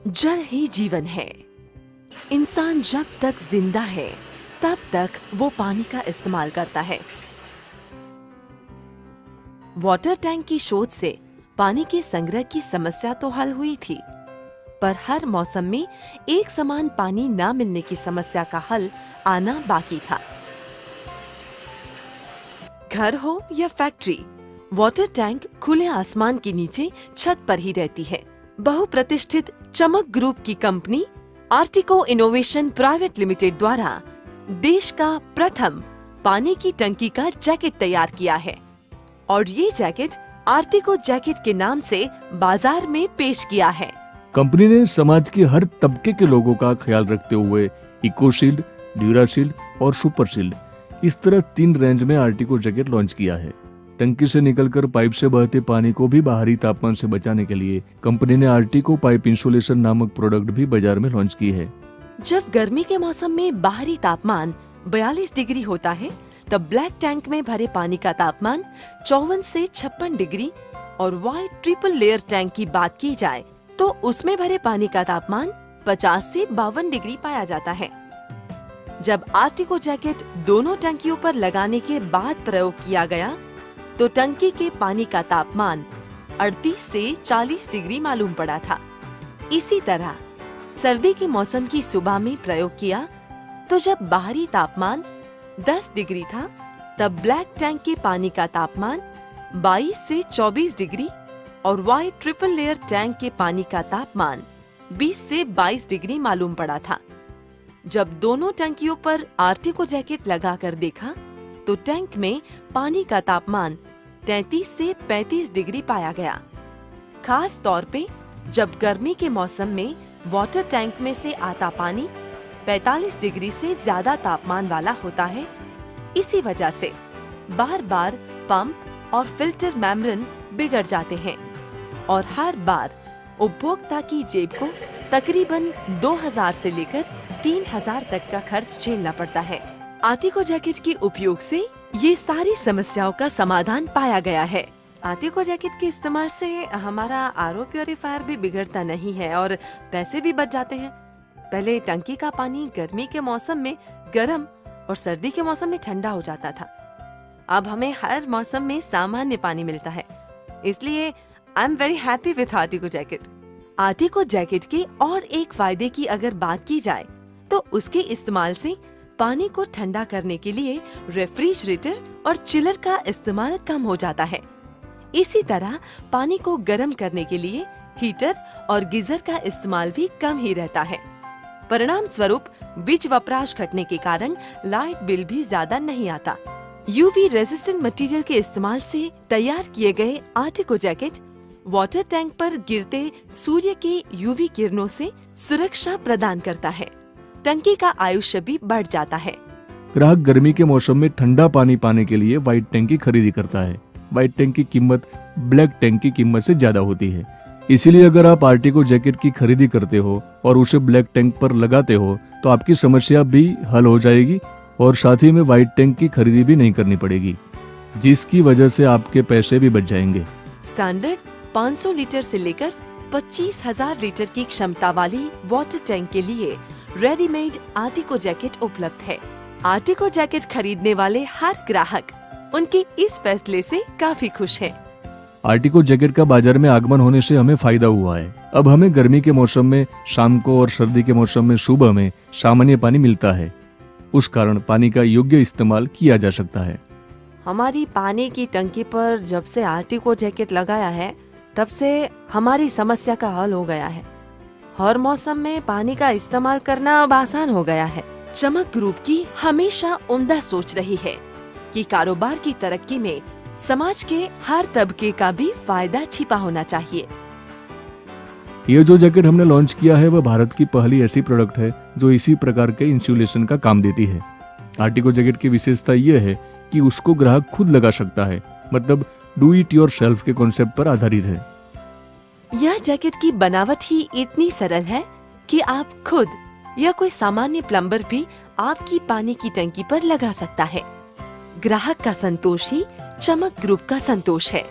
जल ही जीवन है। इंसान जब तक जिंदा है तब तक वो पानी का इस्तेमाल करता है। वाटर टैंक की शोध से पानी के संग्रह की समस्या तो हल हुई थी, पर हर मौसम में एक समान पानी न मिलने की समस्या का हल आना बाकी था। घर हो या फैक्ट्री, वाटर टैंक खुले आसमान के नीचे छत पर ही रहती है। बहुप्रतिष्ठित चमक ग्रुप की company Artico innovation private limited द्वारा देश का प्रथम पानी की टंकी का जैकेट तैयार किया है और ये जैकेट आर्टिको जैकेट के नाम से बाजार में पेश किया है। कंपनी ने समाज के हर तबके के लोगों का ख्याल रखते हुए इकोशील्ड, ड्यूराशील्ड और सुपरशील्ड, इस तरह 3 रेंज में आर्टिको जैकेट लॉन्च किया है। टंकी से निकलकर पाइप से बहते पानी को भी बाहरी तापमान से बचाने के लिए कंपनी ने आर्टिको पाइप इंसुलेशन नामक प्रोडक्ट भी बाजार में लॉन्च की है। जब गर्मी के मौसम में बाहरी तापमान 42 डिग्री होता है, तब ब्लैक टैंक में भरे पानी का तापमान 54 से 56 डिग्री और व्हाइट ट्रिपल लेयर टैंक की बात की जाए तो उसमें भरे पानी का तापमान 50 से 52 डिग्री पाया जाता है। जब आर्टिको जैकेट दोनों टंकियों पर लगाने के बाद प्रयोग किया गया तो टंकी के पानी का तापमान 38 से 40 डिग्री मालूम पड़ा था। इसी तरह सर्दी के मौसम की सुबह में प्रयोग किया तो जब बाहरी तापमान 10 डिग्री था, तब ब्लैक टैंक के पानी का तापमान 22 से 24 डिग्री और व्हाइट ट्रिपल लेयर टैंक के पानी का तापमान 20 से 22 डिग्री मालूम पड़ा था। जब दोनों टंकियों पर आर्टिको जैकेट लगाकर देखा तो टैंक में पानी का तापमान 33 से 35 डिग्री पाया गया। खास तौर पे जब गर्मी के मौसम में वाटर टैंक में से आता पानी 45 डिग्री से ज्यादा तापमान वाला होता है। इसी वजह से बार बार पंप और फिल्टर मेम्ब्रेन बिगड़ जाते हैं और हर बार उपभोक्ता की जेब को तकरीबन 2000 से लेकर 3000 तक का खर्च झेलना पड़ता है। आर्टिको जैकेट के उपयोग से ये सारी समस्याओं का समाधान पाया गया है। आर्टिको जैकेट के इस्तेमाल से हमारा आरओ प्यूरिफायर भी बिगड़ता नहीं है और पैसे भी बच जाते हैं। पहले टंकी का पानी गर्मी के मौसम में गर्म और सर्दी के मौसम में ठंडा हो जाता था। अब हमें हर मौसम में सामान्य पानी मिलता है, इसलिए I am very happy with Artico jacket. Artico jacket के और एक फायदे की अगर बात की जाए तो उसके इस्तेमाल से पानी को ठंडा करने के लिए रेफ्रिजरेटर और चिलर का इस्तेमाल कम हो जाता है। इसी तरह पानी को गर्म करने के लिए हीटर और गीजर का इस्तेमाल भी कम ही रहता है। परिणाम स्वरूप बीज वपराश घटने के कारण लाइट बिल भी ज्यादा नहीं आता। यूवी रेजिस्टेंट मटेरियल के इस्तेमाल से तैयार किए गए आर्टिको जैकेट वाटर टैंक पर गिरते सूर्य के यूवी किरणों से सुरक्षा प्रदान करता है। टंकी का आयुष्य भी बढ़ जाता है। ग्राहक गर्मी के मौसम में ठंडा पानी पाने के लिए व्हाइट टैंक की खरीदी करता है। व्हाइट टैंक की कीमत ब्लैक टैंक की कीमत से ज्यादा होती है। इसीलिए अगर आप आर्टिको जैकेट की खरीदी करते हो और उसे ब्लैक टैंक पर लगाते हो तो आपकी समस्या भी हल हो जाएगी और साथ ही में व्हाइट टैंक की खरीदी भी नहीं करनी पड़ेगी, जिसकी वजह से आपके पैसे भी बच जाएंगे। स्टैंडर्ड 500 लीटर से लेकर 25,000 लीटर की क्षमता वाली वाटर टैंक के लिए रेडीमेड आर्टिको जैकेट उपलब्ध है। आर्टिको जैकेट खरीदने वाले हर ग्राहक उनके इस फैसले से काफी खुश है। आर्टिको जैकेट का बाजार में आगमन होने से हमें फायदा हुआ है। अब हमें गर्मी के मौसम में शाम को और सर्दी के मौसम में सुबह में सामान्य पानी मिलता है। उस कारण पानी का योग्य इस्तेमाल किया जा सकता है। हमारी पानी की टंकी पर जब से आर्टिको जैकेट लगाया है तब से हमारी समस्या का हल हो गया है। हर मौसम में पानी का इस्तेमाल करना अब आसान हो गया है। चमक ग्रुप की हमेशा उम्दा सोच रही है कि कारोबार की तरक्की में समाज के हर तबके का भी फायदा छिपा होना चाहिए। ये जो जैकेट हमने लॉन्च किया है वह भारत की पहली ऐसी प्रोडक्ट है जो इसी प्रकार के इंसुलेशन का काम देती है। आर्टिको जैकेट की विशेषता ये है कि उसको ग्राहक खुद लगा सकता है, मतलब डू इट योर सेल्फ के कॉन्सेप्ट पर आधारित है। यह जैकेट की बनावट ही इतनी सरल है कि आप खुद या कोई सामान्य प्लम्बर भी आपकी पानी की टंकी पर लगा सकता है। ग्राहक का संतोष ही चमक ग्रुप का संतोष है।